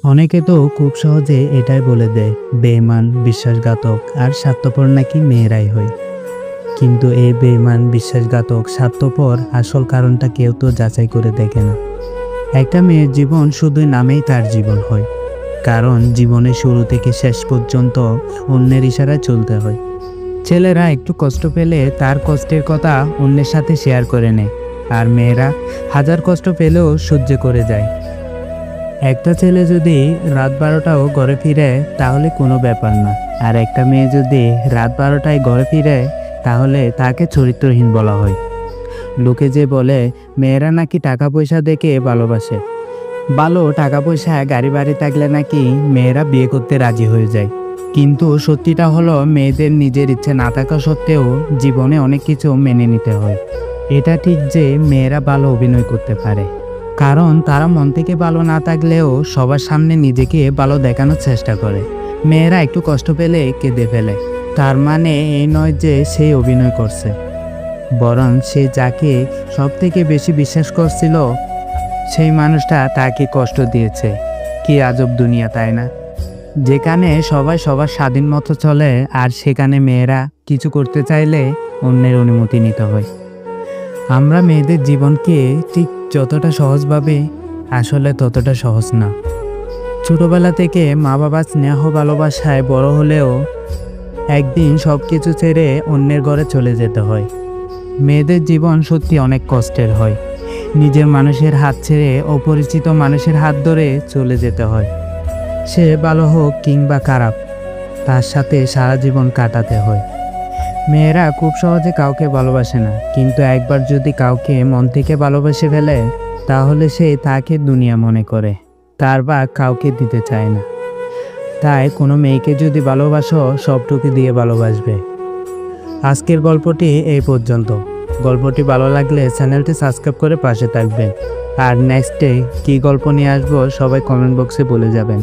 অনেকে তো খুব সহজে এটাই বলে দেয়, বেঈমান, বিশ্বাসঘাতক আর স্বার্থপর নাকি মেয়েরাই হয়। কিন্তু এই বেঈমান, বিশ্বাসঘাতক, স্বার্থপর আসল কারণটা কেউ তো যাচাই করে দেখে না। একটা মেয়ের জীবন শুধু নামেই তার জীবন হয়, কারণ জীবনের শুরু থেকে শেষ পর্যন্ত অন্যের ইশারায় চলতে হয়। ছেলেরা একটু কষ্ট পেলে তার কষ্টের কথা অন্যের সাথে শেয়ার করে নেয়, আর মেয়েরা হাজার কষ্ট পেলেও সহ্য করে যায়। একটা ছেলে যদি রাত 12টাও ঘরে ফিরে তাহলে কোনো ব্যাপার না, আর একটা মেয়ে যদি রাত 12টায় ঘরে ফিরে তাহলে তাকে চরিত্রহীন বলা হয়। লোকে যে বলে মেয়েরা নাকি টাকা পয়সা দেখে ভালোবাসে, ভালো টাকা পয়সা গাড়ি বাড়ি থাকলে নাকি মেয়েরা বিয়ে করতে রাজি হয়ে যায়। কিন্তু সত্যিটা হলো, মেয়েদের নিজের ইচ্ছে না থাকা সত্ত্বেও জীবনে অনেক কিছু মেনে নিতে হয়। এটা ঠিক যে মেয়েরা ভালো অভিনয় করতে পারে, কারণ তারা মন থেকে ভালো না থাকলেও সবার সামনে নিজেকে ভালো দেখানোর চেষ্টা করে। মেয়েরা একটু কষ্ট পেলে কেঁদে ফেলে, তার মানে এই নয় যে সে অভিনয় করছে, বরং সে যাকে সব থেকে বেশি বিশ্বাস করছিল সেই মানুষটা তাকে কষ্ট দিয়েছে। কি আজব দুনিয়া, তাই না? যেখানে সবাই সবার স্বাধীন মতো চলে, আর সেখানে মেয়েরা কিছু করতে চাইলে অন্যের অনুমতি নিতে হয়। আমরা মেয়েদের জীবনকে ঠিক যতটা সহজ ভাবি, আসলে ততটা সহজ না। ছোটবেলা থেকে মা বাবার স্নেহ ভালোবাসায় বড় হলেও একদিন সব কিছু ছেড়ে অন্যের ঘরে চলে যেতে হয়। মেয়েদের জীবন সত্যি অনেক কষ্টের হয়। নিজের মানুষের হাত ছেড়ে অপরিচিত মানুষের হাত ধরে চলে যেতে হয়। সে ভালো হোক কিংবা খারাপ, তার সাথে সারা জীবন কাটাতে হয়। মেয়েরা খুব সহজে কাউকে ভালোবাসে না, কিন্তু একবার যদি কাউকে মন থেকে ভালোবেসে ফেলে তাহলে সে তাকে দুনিয়া মনে করে, তার ভাগ কাউকে দিতে চায় না। তাই কোনো মেয়েকে যদি ভালোবাসো, সবটুকু দিয়ে ভালোবাসবে। আজকের গল্পটি এই পর্যন্ত। গল্পটি ভালো লাগলে চ্যানেলটি সাবস্ক্রাইব করে পাশে থাকবেন। আর নেক্সট ডে কী গল্প নিয়ে আসবো সবাই কমেন্ট বক্সে বলে যাবেন।